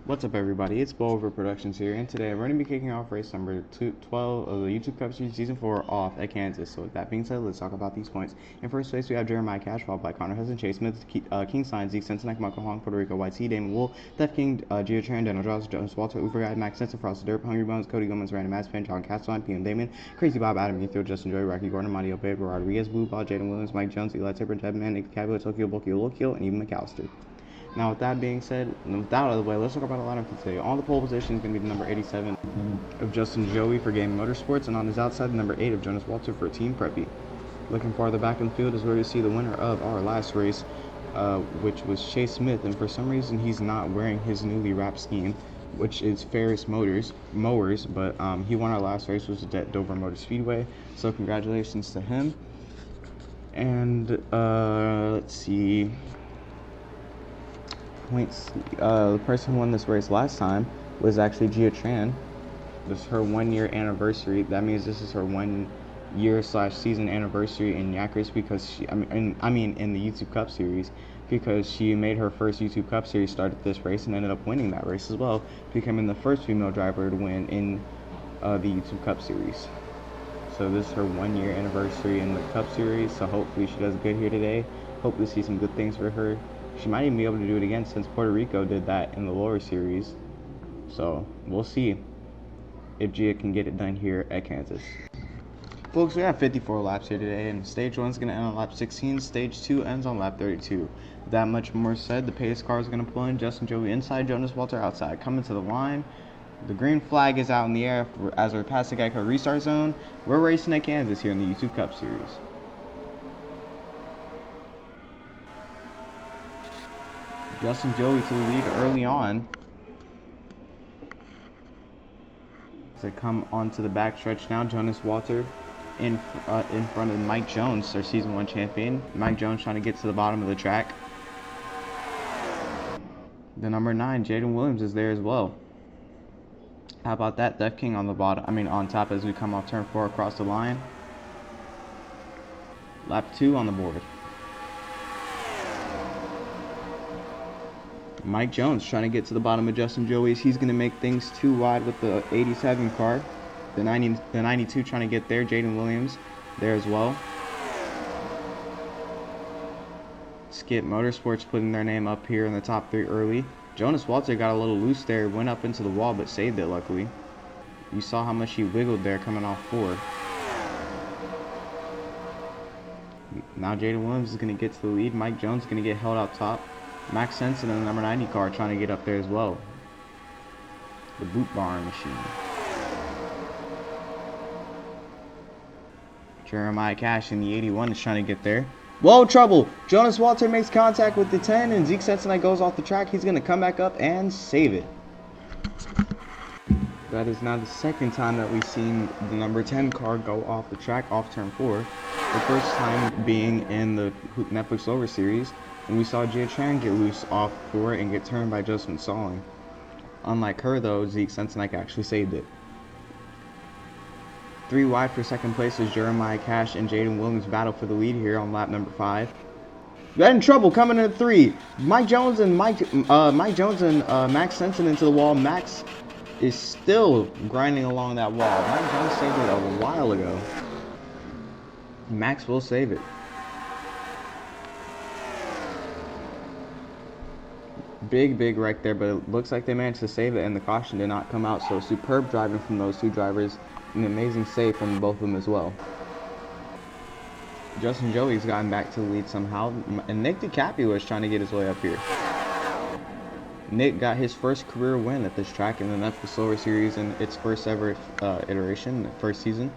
What's up, everybody? It's Bo Over Productions here, and today we're going to be kicking off race number 12 of the YouTube Cup Series Season 4 off at Kansas. So with that being said, let's talk about these points. In first place, we have Jeremiah Cash, followed by Connor Hudson, Chase Smith, King Sign, Zeke Sensenek, Michael Hong, Puerto Rico, White Sea, Damon Wool, Def King, Gio Tran, Daniel Jones, Jones Walter, Uber Guy, Max Sensen, Frost Derp, Hungry Bones, Cody Gomez, Random Ass Fan, John Castelline, PM Damon, Crazy Bob, Adam Ethereal, Justin Joy, Rocky Gordon, Mario Babe, Rodriguez, Blue Ball, Jaden Williams, Mike Jones, Eli Tipper, Jeb Man, Nick Cabot, Tokyo, Bokio, Lokio, and even McAllister. Now, with that being said, with that out of the way, let's talk about a lineup for today. On the pole position is going to be the number 87 of Justin Joey for Gaming Motorsports, and on his outside, the number 8 of Jonas Walter for Team Preppy. Looking farther back in the field is where you see the winner of our last race, which was Chase Smith, and for some reason he's not wearing his newly wrapped scheme, which is Ferris Mowers, but he won our last race, which was at Dover Motor Speedway, so congratulations to him. And let's see. Points. The person who won this race last time was actually Gia Tran. This is her 1 year anniversary. That means this is her 1 year / season anniversary in Yakris because she, in the YouTube Cup Series, because she made her first YouTube Cup Series start at this race and ended up winning that race as well, becoming the first female driver to win in the YouTube Cup Series. So this is her 1 year anniversary in the Cup Series. So hopefully she does good here today. Hopefully see some good things for her. She might even be able to do it again since Puerto Rico did that in the lower series. So we'll see if Gia can get it done here at Kansas. Folks, we have 54 laps here today, and stage 1 is going to end on lap 16. Stage 2 ends on lap 32. That much more said, the pace car is going to pull in. Justin Joey inside, Jonas Walter outside. Coming to the line. The green flag is out in the air as we're past the Geico restart zone. We're racing at Kansas here in the YouTube Cup Series. Justin Joey to the lead early on. To come onto the backstretch now, Jonas Walter in front of Mike Jones, our Season 1 champion. Mike Jones trying to get to the bottom of the track. The number 9, Jaden Williams, is there as well. How about that? Def King on the bottom, on top as we come off turn 4 across the line. Lap 2 on the board. Mike Jones trying to get to the bottom of Justin Joey's. He's going to make things too wide with the 87 car. The 92 trying to get there. Jaden Williams there as well. Skip Motorsports putting their name up here in the top 3 early. Jonas Walter got a little loose there, went up into the wall, but saved it luckily. You saw how much he wiggled there coming off 4. Now Jaden Williams is going to get to the lead. Mike Jones is going to get held out top. Max Sensen in the number 90 car trying to get up there as well. The boot barn machine. Jeremiah Cash in the 81 is trying to get there. Whoa, trouble! Jonas Walter makes contact with the 10 and Zeke Sensen goes off the track. He's going to come back up and save it. That is now the second time that we've seen the number 10 car go off the track off turn 4. The first time being in the Netflix Lower Series. And we saw Gia Tran get loose off 4 and get turned by Justin Salling. Unlike her, though, Zeke Sensenek actually saved it. 3 wide for second place is Jeremiah Cash and Jaden Williams battle for the lead here on lap number 5. Got in trouble coming in at 3. Mike Jones and Max Sensen into the wall. Max is still grinding along that wall. Mike Jones saved it a while ago. Max will save it. Big wreck there, but it looks like they managed to save it and the caution did not come out. So superb driving from those 2 drivers. An amazing save from both of them as well. Justin Joey's gotten back to the lead somehow, and Nick DiCaprio is trying to get his way up here. Nick got his first career win at this track in the Netflix Lower Series in its first ever iteration, first season.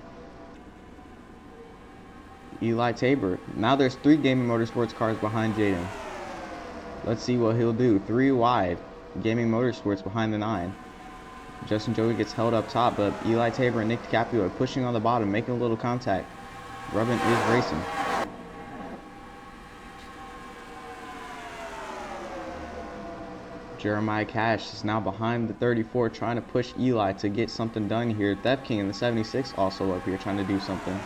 Eli Tabor. Now there's 3 Gaming Motorsports cars behind Jaden. Let's see what he'll do. 3 wide. Gaming Motorsports behind the 9. Justin Joey gets held up top, but Eli Tabor and Nick DiCaprio are pushing on the bottom, making a little contact. Rubbin is racing. Jeremiah Cash is now behind the 34, trying to push Eli to get something done here. Def King in the 76 also up here trying to do something.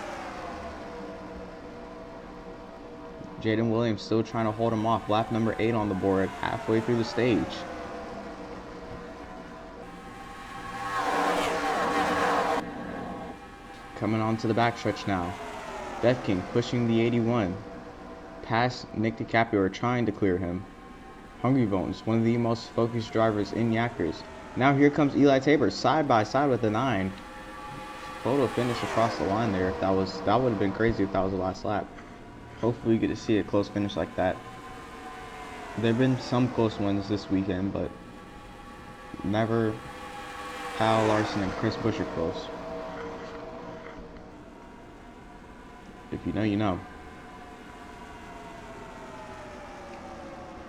Jaden Williams still trying to hold him off. Lap number 8 on the board, halfway through the stage. Coming on to the backstretch now. Death King pushing the 81. Past Nick DiCaprio are trying to clear him. Hungry Bones, one of the most focused drivers in Yackers. Now here comes Eli Tabor side by side with the 9. Photo finish across the line there. That would have been crazy if that was the last lap. Hopefully we get to see a close finish like that. There have been some close ones this weekend, but never Kyle Larson and Chris Buescher close. If you know, you know.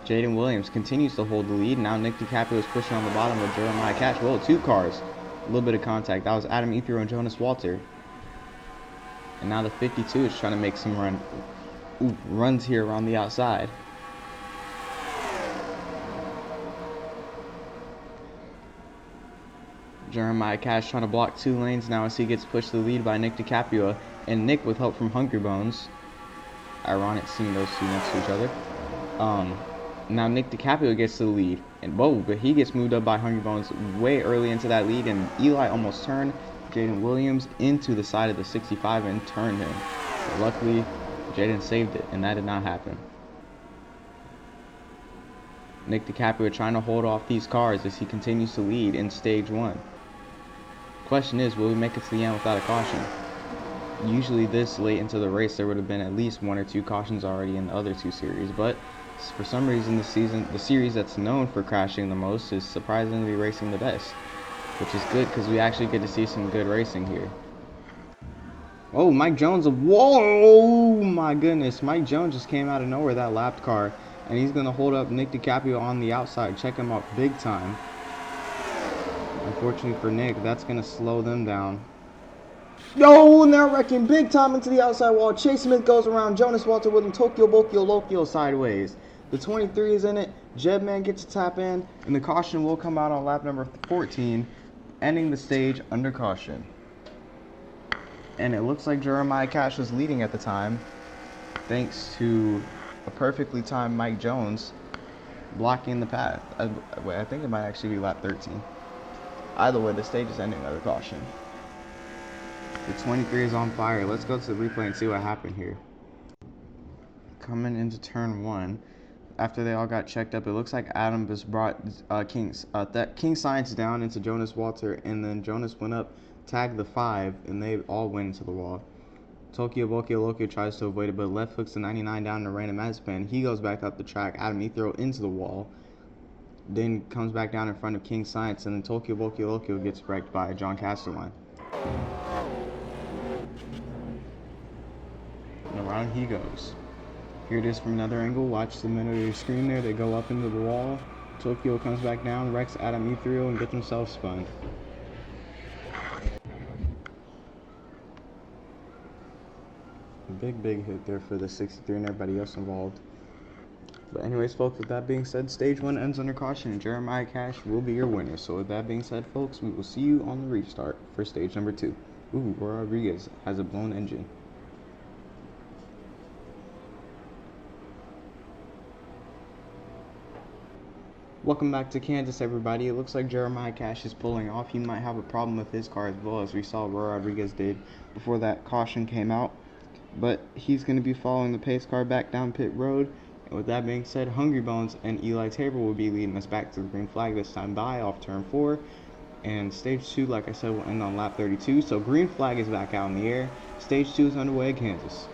Jaden Williams continues to hold the lead. Now Nick DiCaprio is pushing on the bottom with Jeremiah Cash. Whoa, 2 cars. A little bit of contact. That was Adam Ethero and Jonas Walter. And now the 52 is trying to make some runs here around the outside. Jeremiah Cash trying to block 2 lanes now as he gets pushed to the lead by Nick DiCaprio. And Nick with help from Hungry Bones. Ironic seeing those two next to each other. Now Nick DiCaprio gets to the lead. And whoa, but he gets moved up by Hungry Bones way early into that lead. And Eli almost turned Jaden Williams into the side of the 65 and turned him. But luckily, Jaden saved it, and that did not happen. Nick DiCaprio trying to hold off these cars as he continues to lead in stage 1. Question is, will we make it to the end without a caution? Usually this late into the race there would have been at least 1 or 2 cautions already in the other 2 series, but for some reason this season, the series that's known for crashing the most is surprisingly racing the best, which is good because we actually get to see some good racing here. Oh, Mike Jones, whoa, my goodness, Mike Jones just came out of nowhere, that lapped car, and he's going to hold up Nick DiCaprio on the outside, check him out big time. Unfortunately for Nick, that's going to slow them down. Yo, and they're wrecking big time into the outside wall. Chase Smith goes around. Jonas Walter with him. Tokyo Bokyo Lokyo sideways. The 23 is in it. Jedman gets a tap in. And the caution will come out on lap number 14. Ending the stage under caution. And it looks like Jeremiah Cash was leading at the time. Thanks to a perfectly timed Mike Jones blocking the path. I think it might actually be lap 13. Either way, the stage is ending under caution. The 23 is on fire. Let's go to the replay and see what happened here. Coming into turn 1, after they all got checked up, it looks like Adam just brought King Science down into Jonas Walter, and then Jonas went up, tagged the 5, and they all went into the wall. Tokyo Bokyo Lokyo tries to avoid it, but left hooks the 99 down to random Mazepin. He goes back up the track. Adam Ethero into the wall. Then comes back down in front of King Science, and then Tokyo Bokyo Lokyo gets wrecked by John Casterline. And around he goes. Here it is from another angle. Watch the middle of your screen there. They go up into the wall. Tokyo comes back down, wrecks Adam Ethero, and gets himself spun. Big hit there for the 63 and everybody else involved. But anyways, folks, with that being said, stage 1 ends under caution, and Jeremiah Cash will be your winner. So with that being said, folks, we will see you on the restart for stage number 2. Ooh, Roy Rodriguez has a blown engine. Welcome back to Kansas, everybody. It looks like Jeremiah Cash is pulling off. He might have a problem with his car as well, as we saw Roy Rodriguez did before that caution came out. But he's going to be following the pace car back down pit road. And with that being said, Hungry Bones and Eli Tabor will be leading us back to the green flag this time by off turn 4. And stage 2, like I said, will end on lap 32. So green flag is back out in the air. Stage 2 is underway at Kansas.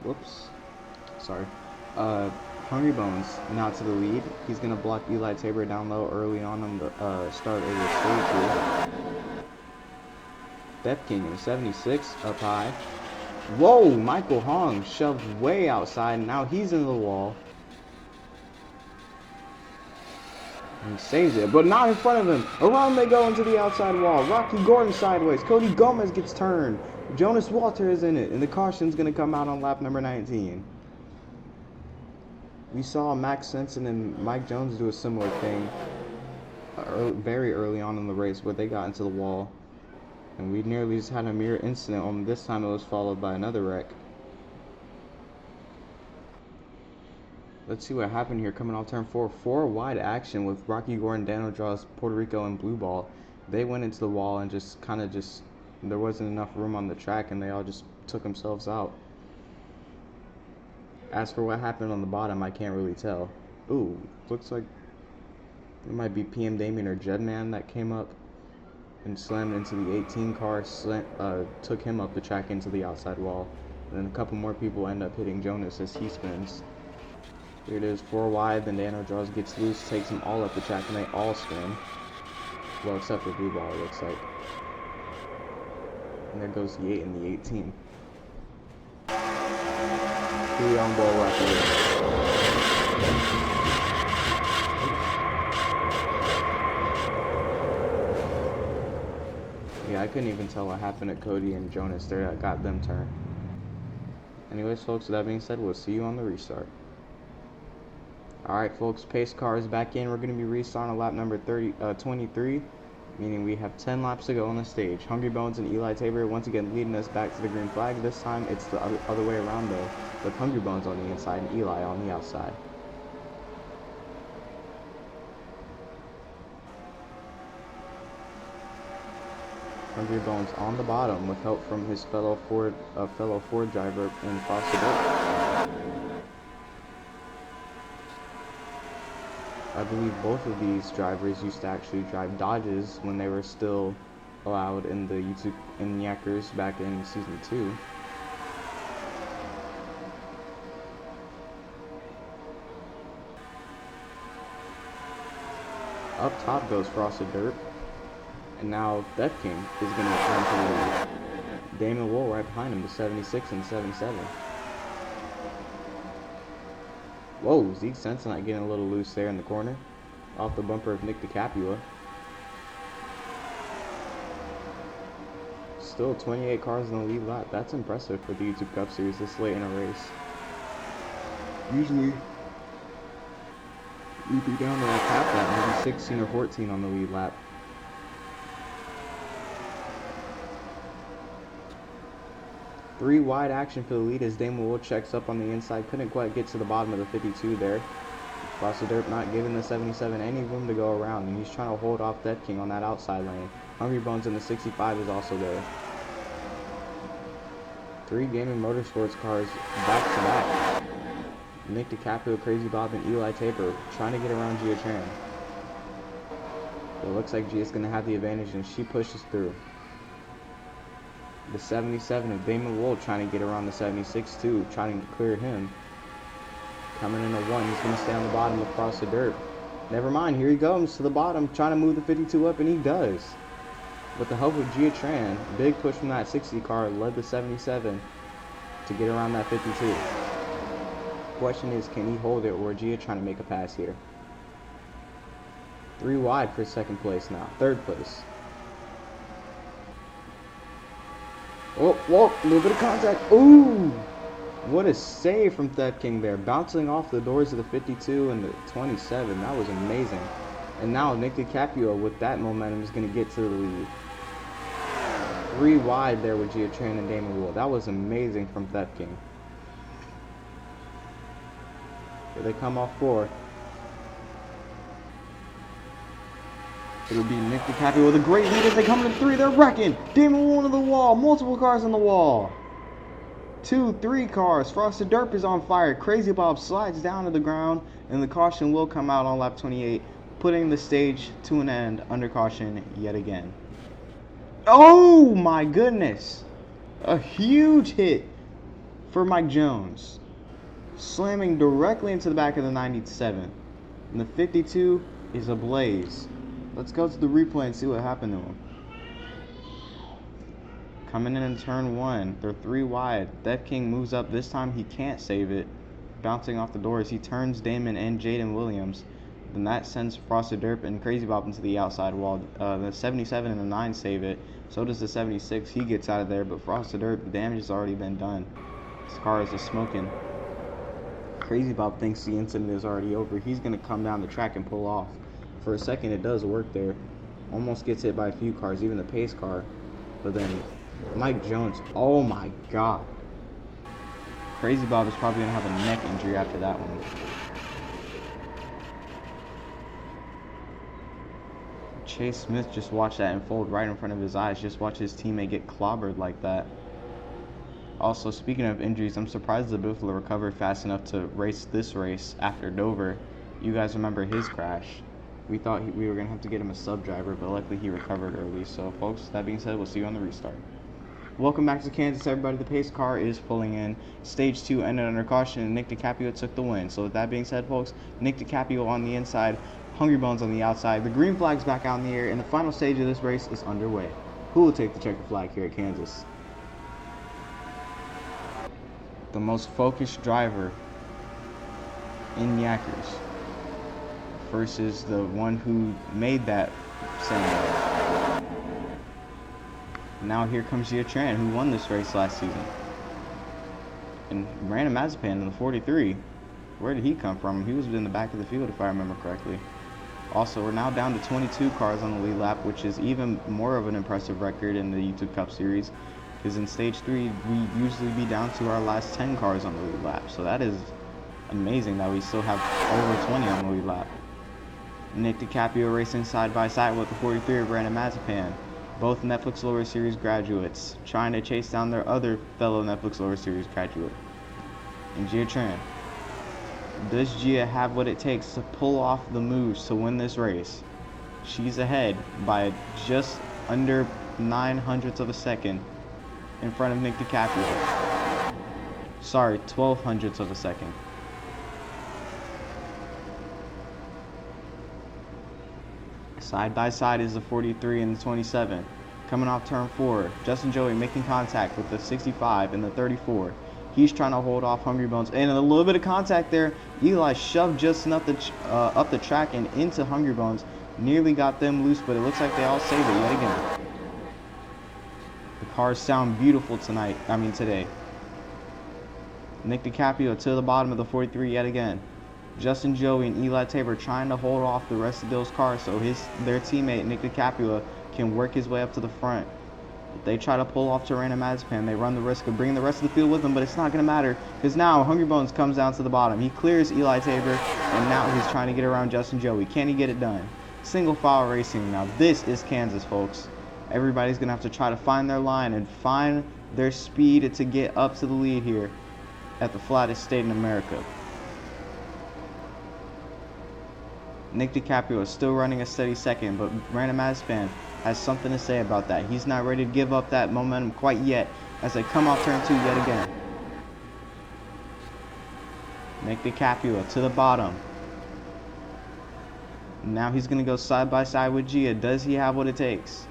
Whoops. Sorry. Hungry Bones now to the lead. He's going to block Eli Tabor down low early on the start of the stage here. Death King in the 76 up high. Whoa, Michael Hong shoved way outside, and now he's in the wall. And saves it, but not in front of him. Around they go into the outside wall. Rocky Gordon sideways. Cody Gomez gets turned. Jonas Walter is in it, and the caution's going to come out on lap number 19. We saw Max Sensen and Mike Jones do a similar thing very early on in the race, but they got into the wall. And we nearly just had a mirror incident, only this time it was followed by another wreck. Let's see what happened here. Coming off turn 4, 4 wide action with Rocky Gordon, Daniel Draws, Puerto Rico, and Blue Ball. They went into the wall and just there wasn't enough room on the track, and they all just took themselves out. As for what happened on the bottom, I can't really tell. Ooh, looks like it might be PM Damien or Jedman that came up and slammed into the 18 car, took him up the track into the outside wall. And then a couple more people end up hitting Jonas as he spins. Here it is, 4 wide, then Dano Draws, gets loose, takes them all up the track, and they all spin. Well, except for Blue Ball, it looks like. And there goes the 8 and the 18. 3 on ball left. Yeah, I couldn't even tell what happened to Cody and Jonas there. I got them turned. Anyways, folks, with that being said, we'll see you on the restart. Alright, folks, pace car is back in. We're going to be restarting on lap number 23, meaning we have 10 laps to go on the stage. Hungry Bones and Eli Tabor once again leading us back to the green flag. This time it's the other way around, though, with Hungry Bones on the inside and Eli on the outside. Hungry Bones on the bottom with help from his fellow Ford driver in Foster. I believe both of these drivers used to actually drive Dodges when they were still allowed in the YouTube in Yackers back in season 2. Up top goes Frosted Dirt. And now Death King is going to return to the lead. Damon Wool right behind him with 76 and 77. Whoa, Zeke Sensenite getting a little loose there in the corner. Off the bumper of Nick DiCapua. Still 28 cars in the lead lap. That's impressive for the YouTube Cup Series this late in a race. Usually, we'd be down to like half that, maybe 16 or 14 on the lead lap. Three wide action for the lead as Damon Wool checks up on the inside. Couldn't quite get to the bottom of the 52 there. Frosted Dirt not giving the 77 any room to go around, and he's trying to hold off Death King on that outside lane. Hungry Bones in the 65 is also there. 3 Gaming Motorsports cars back to back. Nick DiCaprio, Crazy Bob, and Eli Tabor trying to get around Gia Tran. It looks like Gia's going to have the advantage, and she pushes through. The 77 of Damon Wool trying to get around the 76 too, trying to clear him. Coming in a 1, he's going to stay on the bottom across the dirt. Never mind, here he comes to the bottom, trying to move the 52 up, and he does. With the help of Gia Tran, big push from that 60 car led the 77 to get around that 52. Question is, can he hold it, or Gia trying to make a pass here? 3 wide for second place now, third place. Oh, whoa, a little bit of contact. Ooh! What a save from Death King there. Bouncing off the doors of the 52 and the 27. That was amazing. And now Nick DiCaprio with that momentum is going to get to the lead. 3 wide there with Gia Tran and Damon Wool. That was amazing from Death King. Here they come off 4. It'll be Nick DiCaprio with a great lead as they come to 3. They're wrecking. Damon Wool to the wall. Multiple cars on the wall. 2, 3 cars. Frosted Dirt is on fire. Crazy Bob slides down to the ground, and the caution will come out on lap 28, putting the stage to an end under caution yet again. Oh my goodness! A huge hit for Mike Jones, slamming directly into the back of the 97. And the 52 is ablaze. Let's go to the replay and see what happened to him. Coming in turn 1, they're 3 wide. Death King moves up. This time he can't save it. Bouncing off the doors, he turns Damon and Jaden Williams. Then that sends Frosted Dirt and Crazy Bob into the outside wall. The 77 and the 9 save it. So does the 76. He gets out of there, but Frosted Dirt, the damage has already been done. This car is just smoking. Crazy Bob thinks the incident is already over. He's going to come down the track and pull off. For a second, it does work there. Almost gets hit by a few cars, even the pace car. But then Mike Jones, oh my god. Crazy Bob is probably going to have a neck injury after that one. Chase Smith just watched that unfold right in front of his eyes. Just watch his teammate get clobbered like that. Also, speaking of injuries, I'm surprised the Buffalo recovered fast enough to race this race after Dover. You guys remember his crash. We thought we were going to have to get him a sub driver, but luckily he recovered early. So, folks, that being said, we'll see you on the restart. Welcome back to Kansas, everybody. The pace car is pulling in. Stage 2 ended under caution, and Nick DiCaprio took the win. So, with that being said, folks, Nick DiCaprio on the inside, Hungry Bones on the outside. The green flag's back out in the air, and the final stage of this race is underway. Who will take the checkered flag here at Kansas? The most focused driver in Yackers versus the one who made that sandwich. Now here comes Gia Tran, who won this race last season and ran a Mazepan in the 43. Where did he come from? He was in the back of the field, if I remember correctly. Also, we're now down to 22 cars on the lead lap, which is even more of an impressive record in the YouTube Cup Series, because in Stage 3, we usually be down to our last 10 cars on the lead lap. So that is amazing that we still have over 20 on the lead lap. Nick DiCaprio racing side by side with the 43 of Brandon Mazepan, both Netflix Lower Series graduates, trying to chase down their other fellow Netflix Lower Series graduate. And Gia Tran. Does Gia have what it takes to pull off the moves to win this race? She's ahead by just under 9/100ths of a second in front of Nick DiCaprio. Sorry, 12/100ths of a second. Side by side is the 43 and the 27. Coming off turn 4, Justin Joey making contact with the 65 and the 34. He's trying to hold off Hungry Bones, and a little bit of contact there. Eli shoved just enough up the track and into Hungry Bones. Nearly got them loose, but it looks like they all saved it yet again. The cars sound beautiful today. Nick DiCaprio to the bottom of the 43 yet again. Justin Joey and Eli Tabor trying to hold off the rest of those cars so their teammate Nick DiCaprio can work his way up to the front. If they try to pull off Terrana Mazepan, they run the risk of bringing the rest of the field with them, but it's not going to matter because now Hungry Bones comes down to the bottom. He clears Eli Tabor, and now he's trying to get around Justin Joey. Can he get it done? Single file racing. Now this is Kansas, folks. Everybody's going to have to try to find their line and find their speed to get up to the lead here at the flattest state in America. Nick DiCaprio is still running a steady second, but Brandon Mazepan has something to say about that. He's not ready to give up that momentum quite yet as they come off turn 2 yet again. Nick DiCaprio to the bottom. Now he's going to go side by side with Gia. Does he have what it takes?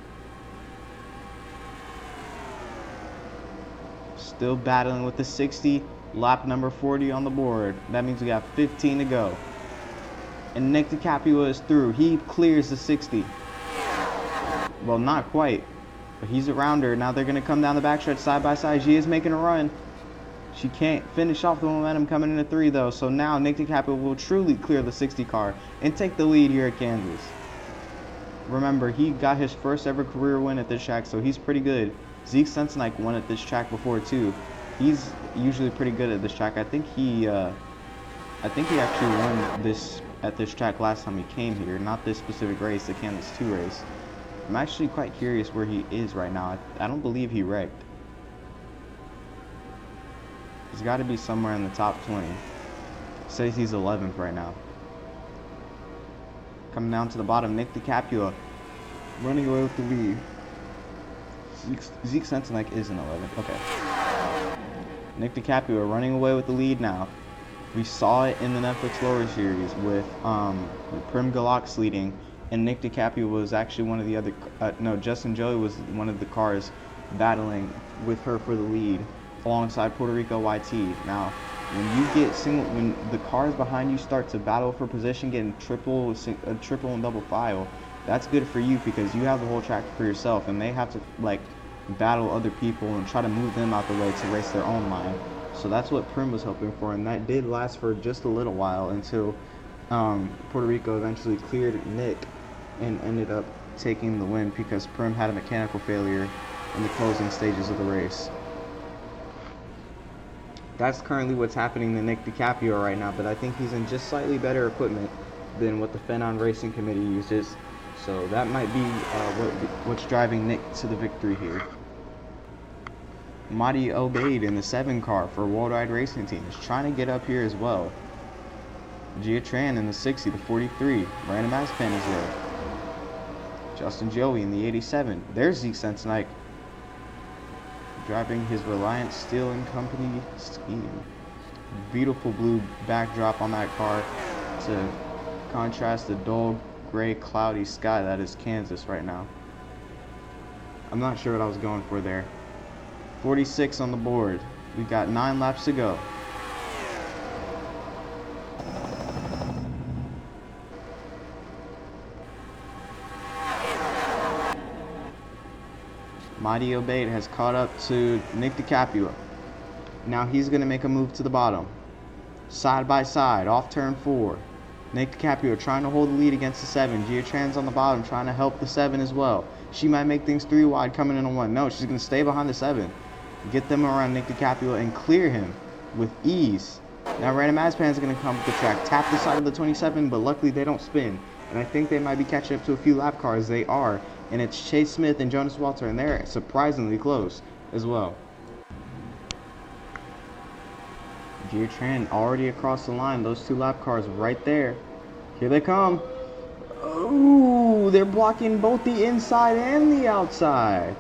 Still battling with the 60, lap number 40 on the board. That means we got 15 to go. And Nick DiCaprio is through. He clears the 60. Well, not quite, but he's around her. Now they're going to come down the backstretch side by side. She is making a run. She can't finish off the momentum coming into 3, though. So now Nick DiCaprio will truly clear the 60 car and take the lead here at Kansas. Remember, he got his first ever career win at this track, so he's pretty good. Zeke Sensenike won at this track before, too. He's usually pretty good at this track. I think he actually won this at this track last time he came here, not this specific race, the Kansas 2 race. I'm actually quite curious where he is right now. I don't believe he wrecked. He's got to be somewhere in the top 20. Says he's 11th right now. Coming down to the bottom, Nick DiCaprio running away with the lead. Zeke Sensenike is in 11th. Okay. Nick DiCaprio running away with the lead now. We saw it in the Netflix Lower Series with Prim Galox leading, and Nick DiCaprio was actually one of the other. Justin Joey was one of the cars battling with her for the lead alongside Puerto Rico YT. Now, when the cars behind you start to battle for position, getting triple and double file, that's good for you because you have the whole track for yourself, and they have to battle other people and try to move them out the way to race their own line. So that's what Prim was hoping for, and that did last for just a little while until Puerto Rico eventually cleared Nick and ended up taking the win because Prim had a mechanical failure in the closing stages of the race. That's currently what's happening to Nick DiCaprio right now, but I think he's in just slightly better equipment than what the Phenon Racing Committee uses. So that might be what's driving Nick to the victory here. Madi Obeid in the 7 car for Worldwide Racing Team is trying to get up here as well. Gia Tran in the 60, the 43. Brandon Mazepin is there. Justin Joey in the 87. There's Zeke Sensenike driving his Reliance Steel and Company scheme. Beautiful blue backdrop on that car to contrast the dull gray cloudy sky that is Kansas right now. I'm not sure what I was going for there. 46 on the board. We got 9 laps to go. Madi Obeid has caught up to Nick DiCaprio. Now he's going to make a move to the bottom. Side by side, off turn 4. Nick DiCaprio trying to hold the lead against the 7. Gia Tran's on the bottom trying to help the 7 as well. She might make things 3 wide coming in on 1. No, she's going to stay behind the 7. Get them around Nick DiCaprio and clear him with ease. Now Brandon Mazepin is going to come to the track, tap the side of the 27, but luckily they don't spin. And I think they might be catching up to a few lap cars. They are. And it's Chase Smith and Jonas Walter, and they're surprisingly close as well. Gia Tran already across the line. Those 2 lap cars right there. Here they come. Ooh, they're blocking both the inside and the outside.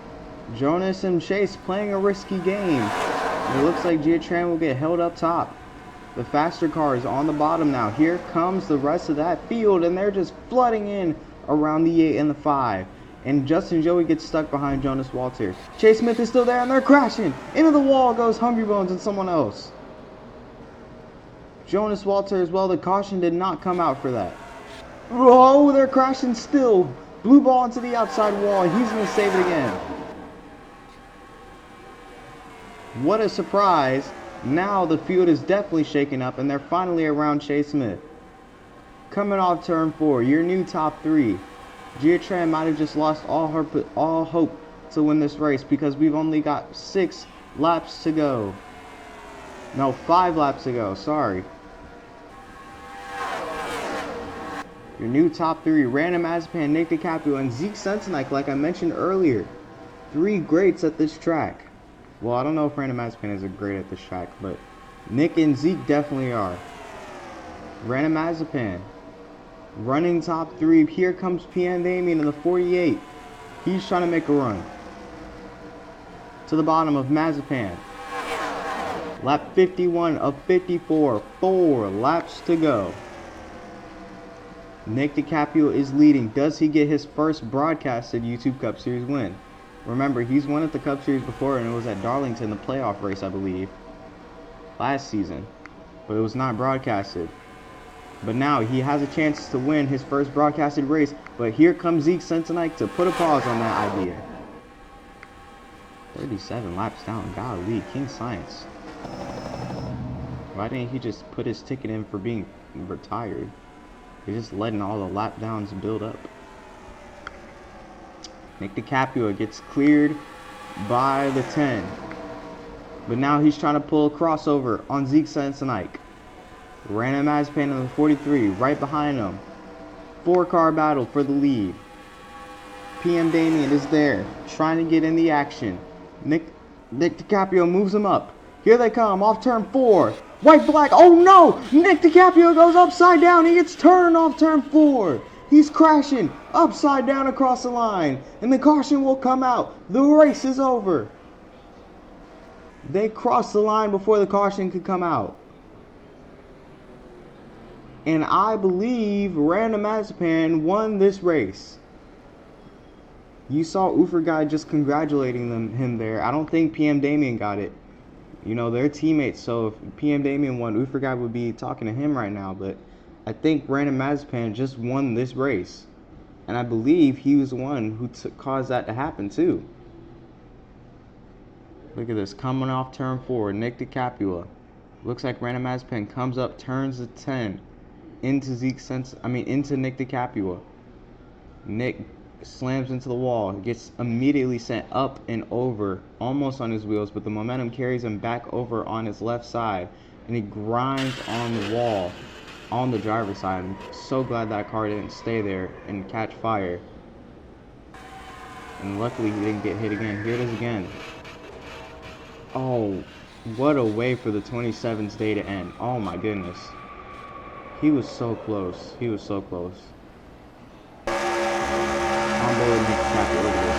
Jonas and Chase playing a risky game. And it looks like Gia Tran will get held up top. The faster car is on the bottom now. Here comes the rest of that field, and they're just flooding in around the 8 and the 5. And Justin Joey gets stuck behind Jonas Walter. Chase Smith is still there, and they're crashing. Into the wall goes Hungry Bones and someone else. Jonas Walter as well. The caution did not come out for that. Oh, they're crashing still. Blue ball into the outside wall, and he's going to save it again. What a surprise. Now the field is definitely shaking up, and they're finally around Chase Smith. Coming off turn 4, your new top 3. Gia Tran might have just lost all hope to win this race because we've only got 6 laps to go. No, 5 laps to go, sorry. Your new top 3, Brandon Mazepin, Nick DiCaprio, and Zeke Sensenike, like I mentioned earlier. 3 greats at this track. Well, I don't know if Brandon Mazepin is a great at this track, but Nick and Zeke definitely are. Brandon Mazepin running top 3. Here comes PM Damien in the 48. He's trying to make a run. To the bottom of Mazepin. Lap 51 of 54. 4 laps to go. Nick DiCaprio is leading. Does he get his first broadcasted YouTube Cup Series win? Remember, he's won at the Cup Series before, and it was at Darlington, the playoff race, I believe, last season. But it was not broadcasted. But now he has a chance to win his first broadcasted race. But here comes Zeke Sensenike to put a pause on that idea. 37 laps down. Golly, King Science. Why didn't he just put his ticket in for being retired? He's just letting all the lap downs build up. Nick DiCaprio gets cleared by the 10. But now he's trying to pull a crossover on Zeke Sensenike. Brandon Mazepin in the 43, right behind him. 4-car battle for the lead. PM Damien is there, trying to get in the action. Nick DiCaprio moves him up. Here they come, off turn 4. White flag, oh no! Nick DiCaprio goes upside down. He gets turned off turn 4. He's crashing upside down across the line. And the caution will come out. The race is over. They crossed the line before the caution could come out. And I believe Brandon Mazepin won this race. You saw Guy just congratulating him there. I don't think PM Damien got it. You know, they're teammates, so if PM Damien won, Guy would be talking to him right now. But I think Brandon Mazepin just won this race. And I believe he was the one who caused that to happen, too. Look at this, coming off turn 4, Nick DiCaprio. Looks like Brandon Mazepin comes up, turns the 10 into into Nick DiCaprio. Nick slams into the wall, gets immediately sent up and over, almost on his wheels, but the momentum carries him back over on his left side, and he grinds on the wall on the driver's side. I'm so glad that car didn't stay there and catch fire. And luckily he didn't get hit again. Here it is again. Oh, what a way for the 27's day to end. Oh my goodness. He was so close. He was so close. On board and tap it over this.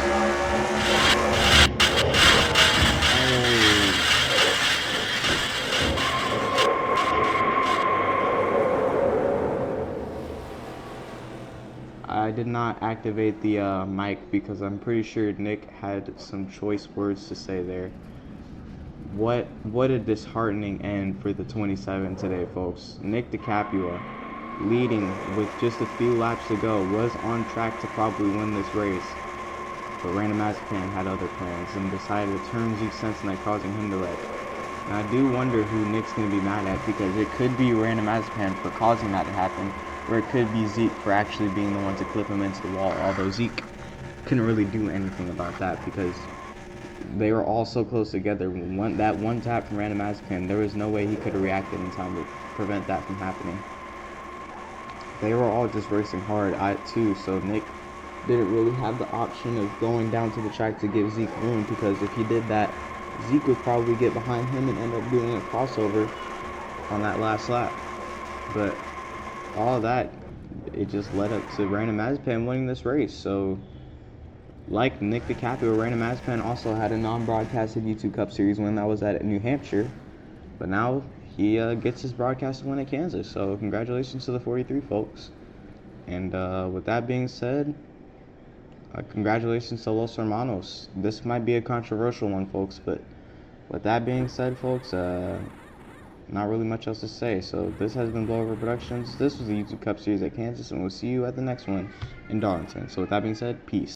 I did not activate the mic because I'm pretty sure Nick had some choice words to say there. What a disheartening end for the 27 today, folks. Nick DiCapua, leading with just a few laps to go, was on track to probably win this race. But Random Mazapan had other plans and decided to turn Zeke Sensenite, causing him to wreck. And I do wonder who Nick's going to be mad at, because it could be Random Mazapan for causing that to happen, or it could be Zeke for actually being the one to clip him into the wall, although Zeke couldn't really do anything about that because they were all so close together. That one tap from Random Mazapan, there was no way he could have reacted in time to prevent that from happening. They were all just racing hard too, so Nick didn't really have the option of going down to the track to give Zeke room, because if he did that, Zeke would probably get behind him and end up doing a crossover on that last lap. But all of that, it just led up to Random Mazapan winning this race. So like Nick DiCapua, Random Mazapan also had a non-broadcasted YouTube Cup Series win that was at New Hampshire, but now he gets his broadcasted win at Kansas. So congratulations to the 43 folks. And with that being said, congratulations to Los Hermanos. This might be a controversial one, folks, but with that being said, folks, not really much else to say. So this has been Blowover Productions. This was the YouTube Cup Series at Kansas, and we'll see you at the next one in Darlington. So with that being said, peace.